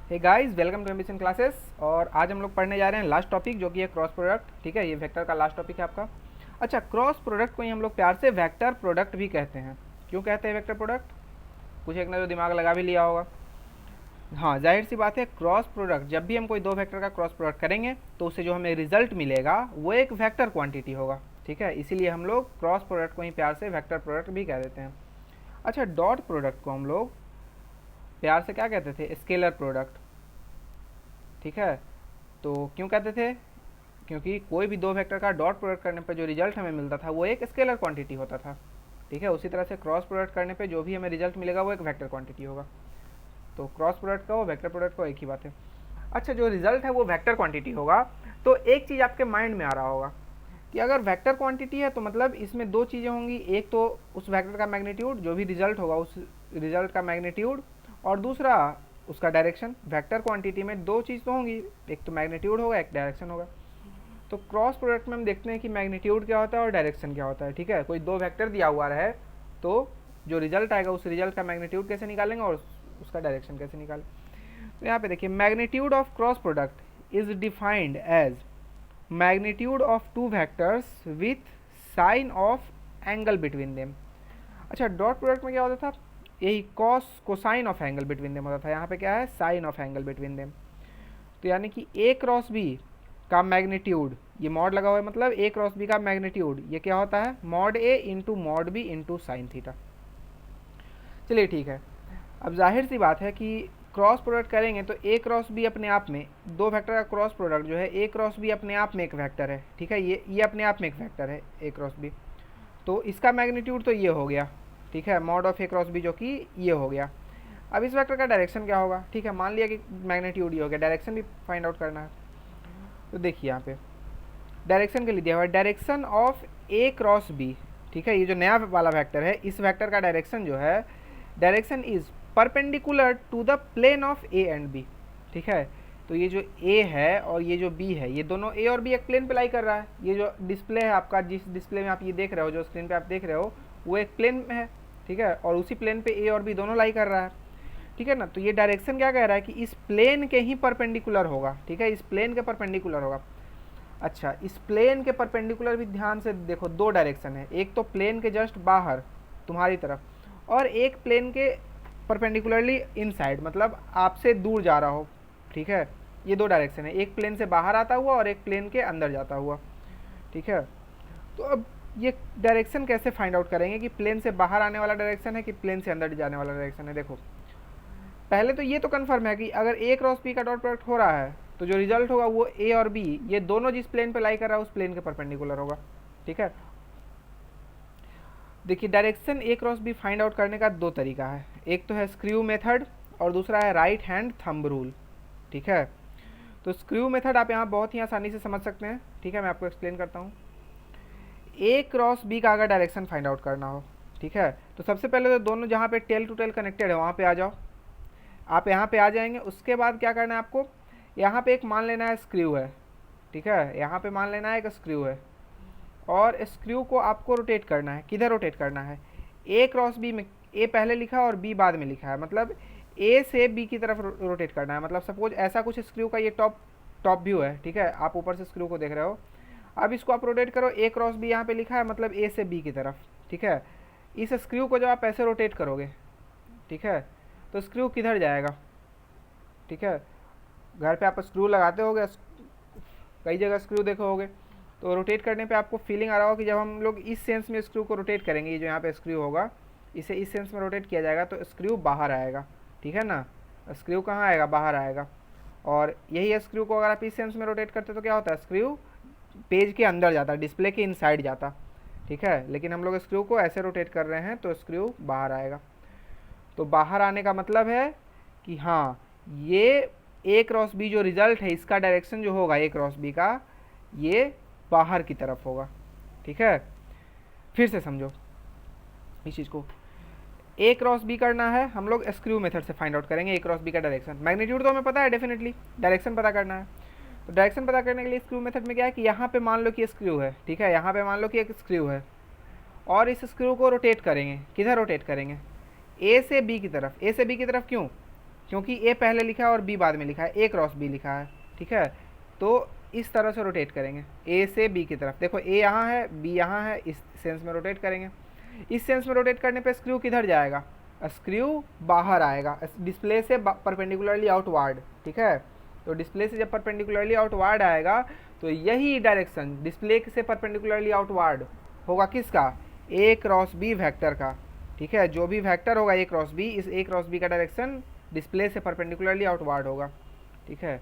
Hey guys, welcome to ambition classes. और आज हम लोग पढ़ने जा रहे हैं लास्ट टॉपिक, जो कि है क्रॉस प्रोडक्ट। ठीक है, ये वेक्टर का लास्ट टॉपिक है आपका। अच्छा, क्रॉस प्रोडक्ट को ही हम लोग प्यार से वेक्टर प्रोडक्ट भी कहते हैं। क्यों कहते हैं वेक्टर प्रोडक्ट? कुछ एक ने तो दिमाग लगा भी लिया होगा। हाँ, जाहिर सी बात है, क्रॉस प्रोडक्ट जब भी हम कोई दो वेक्टर का क्रॉस प्रोडक्ट करेंगे तो उससे जो हमें रिजल्ट मिलेगा वो एक वेक्टर क्वांटिटी होगा। ठीक है, इसीलिए हम लोग क्रॉस प्रोडक्ट को ही प्यार से वेक्टर प्रोडक्ट भी कह देते हैं। अच्छा, डॉट प्रोडक्ट को हम लोग प्यार से क्या कहते थे? Scalar product. ठीक है, तो क्यों कहते थे? क्योंकि कोई भी दो वेक्टर का डॉट प्रोडक्ट करने पर जो रिजल्ट हमें मिलता था वो एक स्केलर क्वांटिटी होता था। ठीक है, उसी तरह से क्रॉस प्रोडक्ट करने पे जो भी हमें रिजल्ट मिलेगा वो एक वेक्टर क्वांटिटी होगा। तो क्रॉस प्रोडक्ट का और वेक्टर प्रोडक्ट का एक ही बात है। अच्छा, जो रिजल्ट है वो वेक्टर क्वांटिटी होगा, तो एक चीज़ आपके माइंड में आ रहा होगा कि अगर वेक्टर क्वांटिटी है तो मतलब इसमें दो चीज़ें होंगी। एक तो उस वेक्टर का मैग्नीट्यूड, जो भी रिजल्ट होगा उस रिजल्ट का मैग्नीट्यूड, और दूसरा उसका डायरेक्शन। वेक्टर क्वांटिटी में दो चीज़ तो होंगी, एक तो मैग्नीट्यूड होगा, एक डायरेक्शन होगा। तो क्रॉस प्रोडक्ट में हम देखते हैं कि मैग्नीट्यूड क्या होता है और डायरेक्शन क्या होता है। ठीक है, कोई दो वेक्टर दिया हुआ है तो जो रिजल्ट आएगा उस रिजल्ट का मैग्नीट्यूड कैसे निकालेंगे और उसका डायरेक्शन कैसे निकालें। तो यहाँ पे देखिए, magnitude of cross product is defined as magnitude of two vectors with sine of angle between them. अच्छा, डॉट प्रोडक्ट में क्या होता था? यही cos cosine of angle between them होता था। यहाँ पे क्या है? Sine of angle between them. तो यानी कि ए क्रॉस बी का मैग्नीट्यूड, ये मॉड लगा हुआ है, मतलब ए क्रॉस बी का मैग्नीट्यूड ये क्या होता है? Mod A into mod B into sine theta. चलिए ठीक है, अब जाहिर सी बात है कि क्रॉस प्रोडक्ट करेंगे तो ए क्रॉस बी अपने आप में, दो वेक्टर का क्रॉस प्रोडक्ट जो है, ए क्रॉस बी अपने आप में एक वेक्टर है। ठीक है, ये अपने आप में एक वेक्टर है ए क्रॉस बी। तो इसका मैग्नीट्यूड तो ये हो गया। ठीक है, mod of A cross B जो कि ये हो गया। अब इस वेक्टर का डायरेक्शन क्या होगा? ठीक है, मान लिया कि मैग्नीट्यूड ये हो गया, डायरेक्शन भी फाइंड आउट करना है। तो देखिए यहाँ पे डायरेक्शन के लिए दिया हुआ है direction of A cross B. ठीक है, ये जो नया वाला वेक्टर है, इस वेक्टर का डायरेक्शन जो है, direction is perpendicular to the plane of A and B. ठीक है, तो ये जो ए है और ये जो बी है, ये दोनों ए और बी एक प्लेन पे लाई कर रहा है। ये जो डिस्प्ले है आपका, जिस डिस्प्ले में आप ये देख रहे हो, जो स्क्रीन पे आप देख रहे हो, वो एक प्लेन में है। ठीक है, और उसी प्लेन पे ए और बी दोनों लाई कर रहा है। ठीक है ना, तो ये डायरेक्शन क्या कह रहा है कि इस प्लेन के ही परपेंडिकुलर होगा। ठीक है, इस प्लेन के परपेंडिकुलर होगा। अच्छा, इस प्लेन के परपेंडिकुलर भी ध्यान से देखो, दो डायरेक्शन है, एक तो प्लेन के जस्ट बाहर तुम्हारी तरफ, और एक प्लेन के परपेंडिकुलरली इनसाइड, मतलब आपसे दूर जा रहा हो। ठीक है, ये दो डायरेक्शन है, एक प्लेन से बाहर आता हुआ और एक प्लेन के अंदर जाता हुआ। ठीक है, तो अब ये डायरेक्शन कैसे फाइंड आउट करेंगे कि प्लेन से बाहर आने वाला डायरेक्शन है कि प्लेन से अंदर जाने वाला डायरेक्शन है? देखो, पहले तो ये तो कन्फर्म है कि अगर ए क्रॉस बी का डॉट प्रोडक्ट हो रहा है तो जो रिजल्ट होगा वो ए और बी, ये दोनों जिस प्लेन पे लाई कर रहा है उस प्लेन के परपेंडिकुलर होगा। ठीक है, देखिए, डायरेक्शन ए क्रॉस बी फाइंड आउट करने का दो तरीका है, एक तो है स्क्रू मेथड और दूसरा है राइट हैंड थंब रूल। ठीक है, तो स्क्रू मेथड आप यहाँ बहुत ही आसानी से समझ सकते हैं। ठीक है, मैं आपको एक्सप्लेन करता हूँ। ए क्रॉस बी का अगर डायरेक्शन फाइंड आउट करना हो, ठीक है, तो सबसे पहले तो दोनों जहाँ पे टेल टू टेल कनेक्टेड है वहाँ पे आ जाओ। आप यहाँ पे आ जाएंगे, उसके बाद क्या करना है आपको? यहाँ पे एक मान लेना है स्क्रू है। ठीक है, यहाँ पे मान लेना है एक स्क्रू है, और स्क्रू को आपको रोटेट करना है। किधर रोटेट करना है? ए क्रॉस बी में ए पहले लिखा है और बी बाद में लिखा है, मतलब ए से बी की तरफ रोटेट करना है। मतलब सपोज ऐसा कुछ स्क्रू का ये टॉप व्यू है। ठीक है, आप ऊपर से स्क्रू को देख रहे हो। अब इसको आप रोटेट करो, ए क्रॉस बी यहाँ पे लिखा है, मतलब ए से बी की तरफ। ठीक है, इस स्क्रू को जब आप ऐसे रोटेट करोगे, ठीक है, तो स्क्रू किधर जाएगा? ठीक है, घर पे आप स्क्रू लगाते होगे, कई जगह स्क्रू देखे होगे, तो रोटेट करने पे आपको फीलिंग आ रहा हो कि जब हम लोग इस सेंस में स्क्रू को रोटेट करेंगे, ये जो यहाँ पे स्क्रू होगा इसे इस सेंस में रोटेट किया जाएगा तो स्क्रू बाहर आएगा। ठीक है ना, स्क्रू कहाँ आएगा? बाहर आएगा। और यही स्क्रू को अगर आप इस सेंस में रोटेट करते तो क्या होता है? स्क्रू पेज के अंदर जाता, डिस्प्ले के इनसाइड जाता। ठीक है, लेकिन हम लोग स्क्रू को ऐसे रोटेट कर रहे हैं तो स्क्रू बाहर आएगा। तो बाहर आने का मतलब है कि हाँ, ये ए क्रॉस बी जो रिजल्ट है, इसका डायरेक्शन जो होगा ए क्रॉस बी का, ये बाहर की तरफ होगा। ठीक है, फिर से समझो इस चीज़ को। ए क्रॉस बी करना है, हम लोग स्क्रू मेथड से फाइंड आउट करेंगे ए क्रॉस बी का डायरेक्शन। मैग्नीट्यूड तो हमें पता है डेफिनेटली, डायरेक्शन पता करना है। तो डायरेक्शन पता करने के लिए स्क्रू मेथड में क्या है कि यहाँ पे मान लो कि स्क्रू है। ठीक है, यहाँ पे मान लो कि एक स्क्रू है, और इस स्क्रू को रोटेट करेंगे। किधर रोटेट करेंगे? ए से बी की तरफ। ए से बी की तरफ क्यों? क्योंकि ए पहले लिखा है और बी बाद में लिखा है, ए क्रॉस बी लिखा है, ठीक है। तो इस तरह से रोटेट करेंगे ए से बी की तरफ। देखो ए यहाँ है, बी यहाँ है, इस सेंस में रोटेट करेंगे। इस सेंस में रोटेट करने पे स्क्रू किधर जाएगा, स्क्रू बाहर आएगा डिस्प्ले से परपेंडिकुलरली आउटवर्ड, ठीक है। तो डिस्प्ले से जब परपेंडिकुलरली आउटवर्ड आएगा तो यही डायरेक्शन डिस्प्ले से परपेंडिकुलरली आउटवर्ड होगा किसका, ए क्रॉस बी वेक्टर का, ठीक है। जो भी वेक्टर होगा ए क्रॉस बी, इस ए क्रॉस बी का डायरेक्शन डिस्प्ले से परपेंडिकुलरली आउटवर्ड होगा, ठीक है।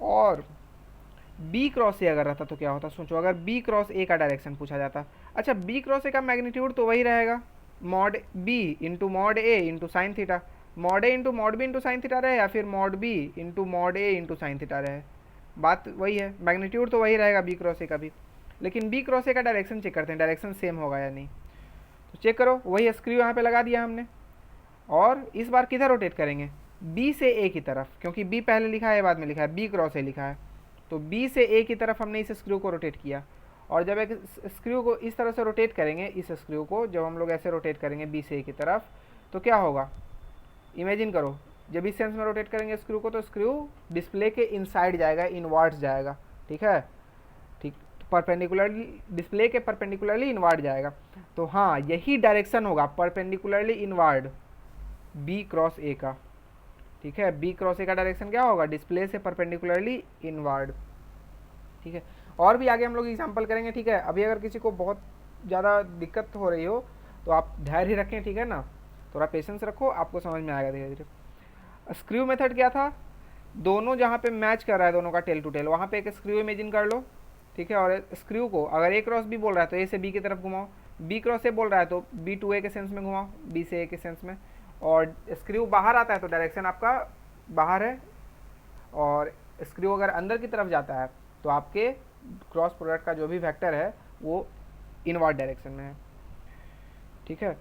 और बी क्रॉस ए अगर रहता तो क्या होता, सोचो अगर बी क्रॉस ए का डायरेक्शन पूछा जाता। अच्छा, बी क्रॉस ए का मैग्नीट्यूड तो वही रहेगा, mod B into mod A into sine theta. Mod A into mod B into sine theta रहे या फिर mod B into mod A into sine theta रहे, बात वही है, मैग्नीट्यूड तो वही रहेगा बी क्रॉस ए का भी। लेकिन बी क्रॉस ए का डायरेक्शन चेक करते हैं, डायरेक्शन सेम होगा या नहीं। तो चेक करो, वही स्क्रू यहाँ पे लगा दिया हमने, और इस बार किधर रोटेट करेंगे, बी से ए की तरफ, क्योंकि बी पहले लिखा है बाद में लिखा है, बी क्रॉस ए लिखा है। तो बी से ए की तरफ हमने इस स्क्रू को रोटेट किया। और जब एक स्क्रू को इस तरह से रोटेट करेंगे, इस स्क्रू को जब हम लोग ऐसे रोटेट करेंगे बी से ए की तरफ, तो क्या होगा, इमेजिन करो, जब इस सेंस में रोटेट करेंगे स्क्रू को तो स्क्रू डिस्प्ले के इनसाइड जाएगा, इनवर्ड्स जाएगा, ठीक है, ठीक, परपेंडिकुलरली डिस्प्ले के परपेंडिकुलरली इनवर्ड जाएगा। तो हाँ, यही डायरेक्शन होगा perpendicularly inward B cross A का, ठीक है। बी क्रॉस ए का डायरेक्शन क्या होगा, डिस्प्ले से परपेंडिकुलरली इनवर्ड, ठीक है। और भी आगे हम लोग एग्जांपल करेंगे, ठीक है। अभी अगर किसी को बहुत ज़्यादा दिक्कत हो रही हो तो आप धैर्य रखें, ठीक है ना, थोड़ा पेशेंस रखो, आपको समझ में आएगा धीरे धीरे। स्क्रू मेथड क्या था, दोनों जहाँ पे मैच कर रहा है दोनों का टेल टू टेल, वहाँ पे एक स्क्रू इमेजिन कर लो, ठीक है। और स्क्रू को अगर ए क्रॉस बी बोल रहा है तो ए से बी की तरफ घुमाओ, बी क्रॉस ए बोल रहा है तो बी टू ए के सेंस में घुमाओ, बी से ए के सेंस में। और स्क्रू बाहर आता है तो डायरेक्शन आपका बाहर है, और स्क्रू अगर अंदर की तरफ जाता है तो आपके क्रॉस प्रोडक्ट का जो भी वेक्टर है वो इनवर्ड डायरेक्शन में है, ठीक है।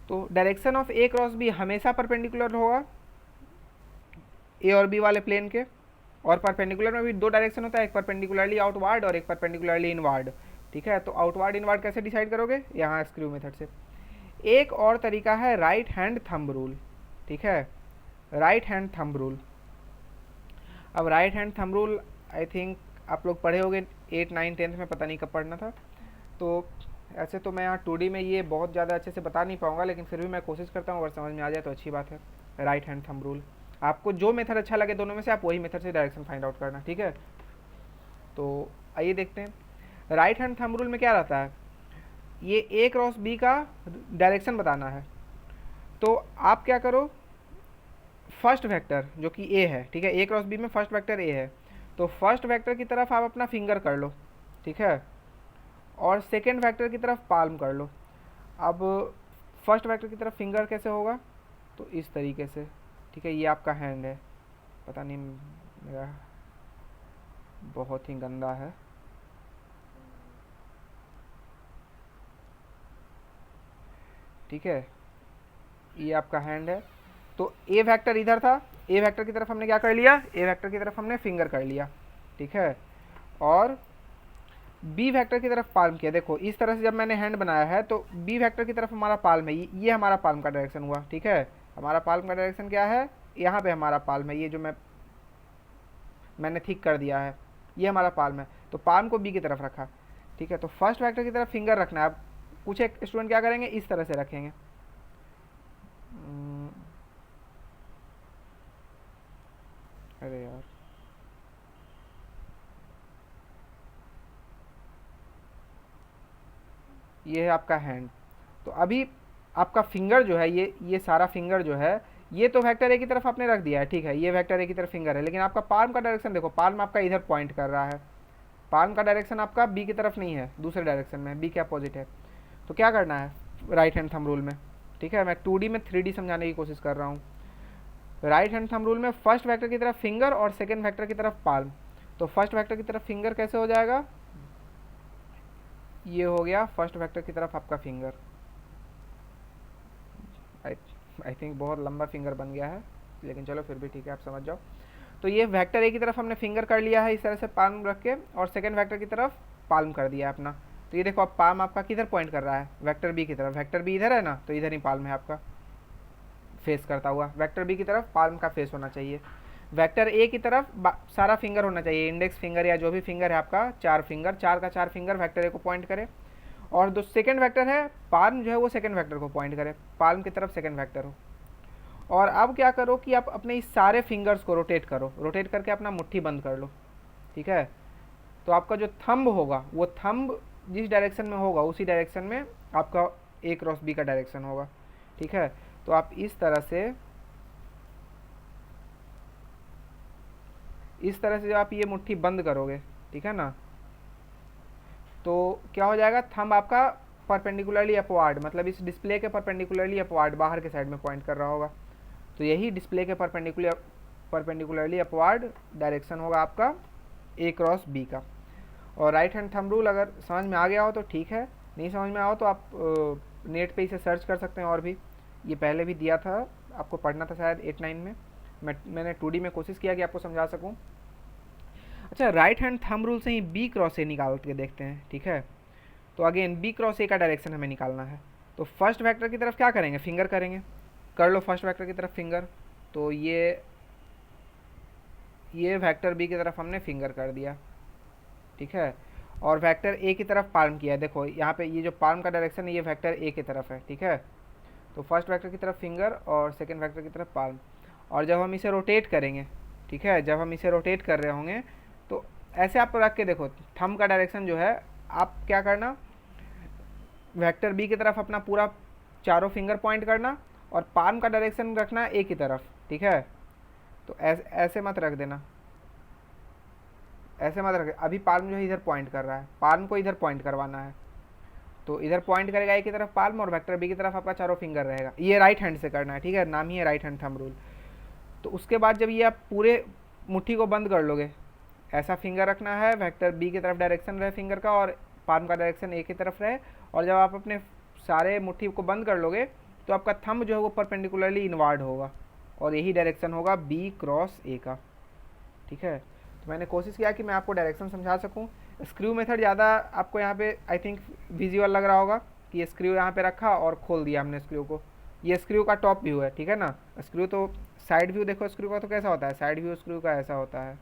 तो direction of A cross B हमेशा परपेंडिकुलर होगा ए और बी वाले प्लेन के, और परपेंडिकुलर में भी दो डायरेक्शन होता है, एक परपेंडिकुलरली आउटवर्ड और एक परपेंडिकुलरली इनवर्ड, ठीक है। तो आउटवर्ड इनवर्ड कैसे डिसाइड करोगे, यहाँ स्क्रू मेथड से। एक और तरीका है राइट हैंड थंब रूल, ठीक है, राइट हैंड थंब रूल। अब right hand thumb rule I think आप लोग पढ़े होंगे 8, 9, 10 में, पता नहीं कब पढ़ना था। तो ऐसे तो मैं यहाँ 2D में ये बहुत ज़्यादा अच्छे से बता नहीं पाऊँगा, लेकिन फिर भी मैं कोशिश करता हूँ, अगर समझ में आ जाए तो अच्छी बात है। राइट हैंड थंब रूल, आपको जो मेथड अच्छा लगे दोनों में से आप वही मेथड से डायरेक्शन फाइंड आउट करना, ठीक है। तो आइए देखते हैं राइट हैंड थंब रूल में क्या रहता है। ये ए क्रॉस बी का डायरेक्शन बताना है, तो आप क्या करो, फर्स्ट वेक्टर जो कि ए है, ठीक है, ए क्रॉस बी में फर्स्ट वेक्टर ए है, तो फर्स्ट वेक्टर की तरफ आप अपना फिंगर कर लो, ठीक है, और सेकेंड वेक्टर की तरफ पाल्म कर लो। अब फर्स्ट वेक्टर की तरफ फिंगर कैसे होगा, तो इस तरीके से, ठीक है। ये आपका हैंड है, पता नहीं मेरा बहुत ही गंदा है, ठीक है, ये आपका हैंड है। तो ए वेक्टर इधर था, ए वेक्टर की तरफ हमने क्या कर लिया, ए वेक्टर की तरफ हमने फिंगर कर लिया, ठीक है। और बी वेक्टर की तरफ पाल्म किया। देखो इस तरह से जब मैंने हैंड बनाया है तो बी वेक्टर की तरफ हमारा पाल्म है, ये हमारा पाल्म का डायरेक्शन हुआ, ठीक है। हमारा पाल्म का डायरेक्शन क्या है, यहाँ पे हमारा पाल्म है, ये जो मैंने ठीक कर दिया है, ये हमारा पाल्म है। तो पाल्म को बी की तरफ रखा, ठीक है। तो फर्स्ट वेक्टर की तरफ फिंगर रखना है। अब कुछ एक स्टूडेंट क्या करेंगे, इस तरह से रखेंगे, अरे यार, ये है आपका हैंड। तो अभी आपका फिंगर जो है, ये सारा फिंगर जो है, ये तो वेक्टर ए की तरफ आपने रख दिया है, ठीक है, ये वेक्टर ए की तरफ फिंगर है, लेकिन आपका पाल्म का डायरेक्शन देखो, पाल्म आपका इधर पॉइंट कर रहा है, पाल्म का डायरेक्शन आपका बी की तरफ नहीं है, दूसरे डायरेक्शन में, बी के अपोजिट है। तो क्या करना है राइट हैंड थंब रूल में, ठीक है, मैं 2D में 3D समझाने की कोशिश कर रहा हूँ। राइट हैंड थंब रूल में फर्स्ट वेक्टर की तरफ फिंगर और सेकेंड वेक्टर की तरफ पाल्म। तो फर्स्ट वेक्टर की तरफ फिंगर कैसे हो जाएगा, ये हो गया फर्स्ट वेक्टर की तरफ आपका फिंगर। आई थिंक बहुत लंबा फिंगर बन गया है, लेकिन चलो फिर भी ठीक है, आप समझ जाओ। तो ये वेक्टर ए की तरफ हमने फिंगर कर लिया है इस तरह से पाल्म रख के, और सेकेंड वेक्टर की तरफ पाल्म कर दिया अपना। तो ये देखो अब पाल्म आपका किधर पॉइंट कर रहा है, वेक्टर बी की तरफ, वेक्टर बी इधर है ना, तो इधर ही पाल्म है आपका। फेस करता हुआ, वेक्टर बी की तरफ पाल्म का फेस होना चाहिए। वेक्टर ए की तरफ सारा फिंगर होना चाहिए, इंडेक्स फिंगर या जो भी फिंगर है आपका, 4 फिंगर, 4 का 4 फिंगर वेक्टर ए को पॉइंट करे। और जो सेकंड वेक्टर है पाल्म जो है वो सेकंड वेक्टर को पॉइंट करे, पाल्म की तरफ सेकंड वेक्टर हो। और अब क्या करो कि आप अपने इस सारे फिंगर्स को रोटेट करो, रोटेट करके अपना मुट्ठी बंद कर लो, ठीक है। तो आपका जो थंब होगा वो थंब जिस डायरेक्शन में होगा उसी डायरेक्शन में आपका ए क्रॉस बी का डायरेक्शन होगा, ठीक है। तो आप इस तरह से जब आप ये मुट्ठी बंद करोगे, ठीक है ना, तो क्या हो जाएगा, थंब आपका परपेंडिकुलरली अपवार्ड, मतलब इस डिस्प्ले के परपेंडिकुलरली अपवार्ड बाहर के साइड में पॉइंट कर रहा होगा। तो यही डिस्प्ले के परपेंडिकुलरली अपवार्ड डायरेक्शन होगा आपका ए क्रॉस बी का। और राइट हैंड थंब रूल अगर समझ में आ गया हो तो ठीक है, नहीं समझ में आओ तो आप नेट पे इसे सर्च कर सकते हैं। और भी ये पहले भी दिया था, आपको पढ़ना था शायद 8-9 में, मैंने 2D में कोशिश किया कि आपको समझा सकूं। अच्छा, राइट हैंड थंब रूल से ही बी क्रॉस ए निकाल के देखते हैं, ठीक है। तो अगेन बी क्रॉस ए का डायरेक्शन हमें निकालना है। तो फर्स्ट वेक्टर की तरफ क्या करेंगे, फिंगर करेंगे, कर लो फर्स्ट वेक्टर की तरफ फिंगर। तो ये वेक्टर बी की तरफ हमने फिंगर कर दिया, ठीक है। और वेक्टर ए की तरफ पाल्म किया है, देखो यहाँ पे ये जो पाल्म का डायरेक्शन है ये वेक्टर ए की तरफ है, ठीक है। तो फर्स्ट वेक्टर की तरफ फिंगर और सेकंड वेक्टर की तरफ पाल्म। और जब हम इसे रोटेट करेंगे, ठीक है, जब हम इसे रोटेट कर रहे होंगे तो ऐसे आप रख के देखो, थंब का डायरेक्शन जो है, आप क्या करना, वेक्टर बी की तरफ अपना पूरा चारों फिंगर पॉइंट करना और पाल्म का डायरेक्शन रखना ए की तरफ, ठीक है। तो ऐसे मत रख देना, ऐसे मत रख, अभी पाल्म जो है इधर पॉइंट कर रहा है, पाल्म को इधर पॉइंट करवाना है। तो इधर पॉइंट करेगा ए की तरफ पाल्म और वेक्टर बी की तरफ आपका चारों फिंगर रहेगा। ये राइट हैंड से करना है, ठीक है, नाम ही है राइट हैंड थंब रूल। तो उसके बाद जब ये आप पूरे मुट्ठी को बंद कर लोगे, ऐसा फिंगर रखना है, वेक्टर बी की तरफ डायरेक्शन रहे फिंगर का और पाल्म का डायरेक्शन ए की तरफ रहे। और जब आप अपने सारे मुट्ठी को बंद कर लोगे तो आपका थंब जो है वो परपेंडिकुलरली इनवर्ड होगा और यही डायरेक्शन होगा बी क्रॉस ए का, ठीक है। तो मैंने कोशिश किया कि मैं आपको डायरेक्शन समझा सकूं। स्क्रू मेथड ज़्यादा आपको यहाँ पे आई थिंक विजुअल लग रहा होगा कि ये स्क्रू यहाँ पे रखा और खोल दिया हमने स्क्रू को। ये स्क्रू का टॉप व्यू है, ठीक है ना। स्क्रू तो साइड व्यू देखो स्क्रू का तो कैसा होता है, साइड व्यू स्क्रू का ऐसा होता है,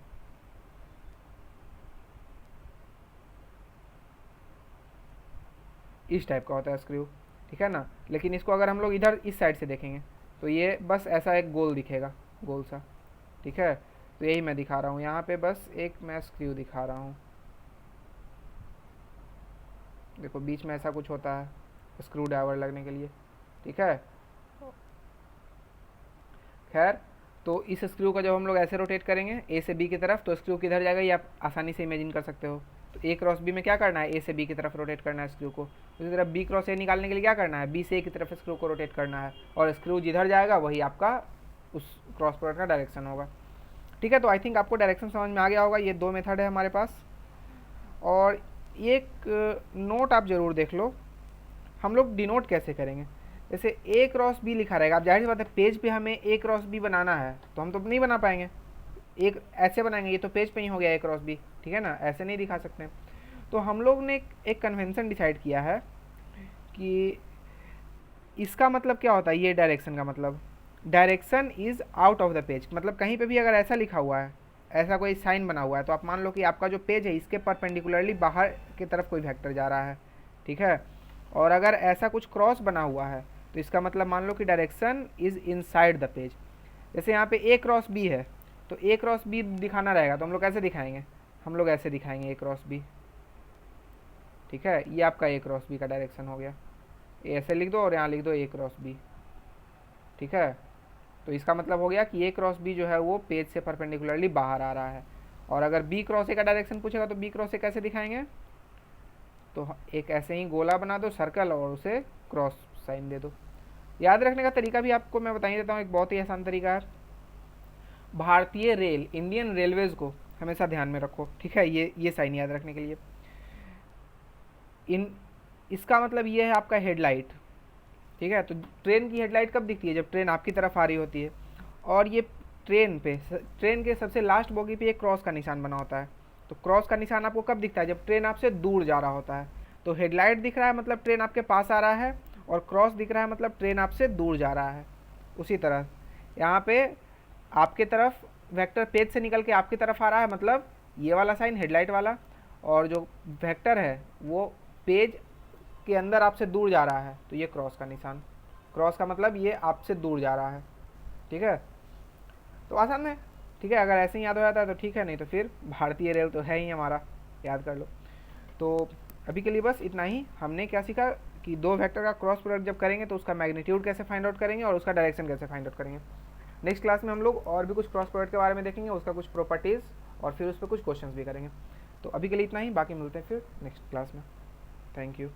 इस टाइप का होता है स्क्रू, ठीक है ना। लेकिन इसको अगर हम लोग इधर इस साइड से देखेंगे तो ये बस ऐसा एक गोल दिखेगा, गोल सा, ठीक है। तो यही मैं दिखा रहा हूँ यहाँ पे, बस एक मैं स्क्रू दिखा रहा हूँ। देखो बीच में ऐसा कुछ होता है स्क्रू ड्राइवर लगने के लिए, ठीक है। खैर, तो इस स्क्रू का जब हम लोग ऐसे रोटेट करेंगे ए से बी की तरफ तो स्क्रू किधर जाएगा ये आप आसानी से इमेजिन कर सकते हो। तो ए क्रॉस बी में क्या करना है, ए से बी की तरफ रोटेट करना है स्क्रू को। उसी तरफ बी क्रॉस ए निकालने के लिए क्या करना है, बी से ए की तरफ स्क्रू को रोटेट करना है और स्क्रू जिधर जाएगा वही आपका उस क्रॉस प्रोडक्ट का डायरेक्शन होगा, ठीक है। तो आई थिंक आपको डायरेक्शन समझ में आ गया होगा। ये 2 मेथड है हमारे पास। और एक नोट आप ज़रूर देख लो, हम लोग डिनोट कैसे करेंगे। जैसे ए क्रॉस बी लिखा रहेगा, अब जाहिर सी बात है पेज पे हमें ए क्रॉस बी बनाना है तो हम तो नहीं बना पाएंगे, एक ऐसे बनाएंगे, ये तो पेज पे ही हो गया ए क्रॉस बी, ठीक है ना, ऐसे नहीं दिखा सकते। तो हम लोग ने एक कन्वेंशन डिसाइड किया है कि इसका मतलब क्या होता है, ये डायरेक्शन का मतलब, direction is out of the page. मतलब कहीं पे भी अगर ऐसा लिखा हुआ है, ऐसा कोई साइन बना हुआ है, तो आप मान लो कि आपका जो पेज है इसके परपेंडिकुलरली बाहर की तरफ कोई वेक्टर जा रहा है, ठीक है। और अगर ऐसा कुछ क्रॉस बना हुआ है तो इसका मतलब मान लो कि direction is inside the page. जैसे यहाँ पे ए क्रॉस बी है तो ए क्रॉस बी दिखाना रहेगा तो हम लोग कैसे दिखाएंगे, हम लोग ऐसे दिखाएंगे ए क्रॉस बी, ठीक है। ये आपका ए क्रॉस बी का डायरेक्शन हो गया, ऐसे लिख दो और यहाँ लिख दो ए क्रॉस बी, ठीक है। तो इसका मतलब हो गया कि ए क्रॉस बी जो है वो पेज से परपेंडिकुलरली बाहर आ रहा है। और अगर बी क्रॉस ए का डायरेक्शन पूछेगा तो बी क्रॉस ए कैसे दिखाएंगे, तो एक ऐसे ही गोला बना दो सर्कल और उसे क्रॉस साइन दे दो। याद रखने का तरीका भी आपको मैं बता ही देता हूँ, एक बहुत ही आसान तरीका है। भारतीय रेल, इंडियन रेलवेज़ को हमेशा ध्यान में रखो, ठीक है। ये साइन याद रखने के लिए इसका मतलब ये है आपका हेडलाइट, ठीक है। तो ट्रेन की हेडलाइट कब दिखती है, जब ट्रेन आपकी तरफ आ रही होती है। और ये ट्रेन के सबसे लास्ट बोगी पे एक क्रॉस का निशान बना होता है। तो क्रॉस का निशान आपको कब दिखता है, जब ट्रेन आपसे दूर जा रहा होता है। तो हेडलाइट दिख रहा है मतलब ट्रेन आपके पास आ रहा है और क्रॉस दिख रहा है मतलब ट्रेन आपसे दूर जा रहा है, उसी तरह यहाँ पे आपके तरफ वेक्टर पेज से निकल के आपकी तरफ आ रहा है, मतलब ये वाला साइन हेडलाइट वाला, और जो वेक्टर है वो पेज के अंदर आपसे दूर जा रहा है, तो ये क्रॉस का निशान। क्रॉस का मतलब ये आपसे दूर जा रहा है, ठीक है। तो आसान है, ठीक है। अगर ऐसे ही याद हो जाता है तो ठीक है, नहीं तो फिर भारतीय रेल तो है ही हमारा, याद कर लो। तो अभी के लिए बस इतना ही। हमने क्या सीखा कि दो वेक्टर का क्रॉस प्रोडक्ट जब करेंगे तो उसका मैग्नीट्यूड कैसे फाइंड आउट करेंगे और उसका डायरेक्शन कैसे फाइंड आउट करेंगे। नेक्स्ट क्लास में हम लोग और भी कुछ क्रॉस प्रोडक्ट के बारे में देखेंगे, उसका कुछ प्रॉपर्टीज़, और फिर उस पर कुछ क्वेश्चंस भी करेंगे। तो अभी के लिए इतना ही, बाकी मिलते हैं फिर नेक्स्ट क्लास में। Thank you.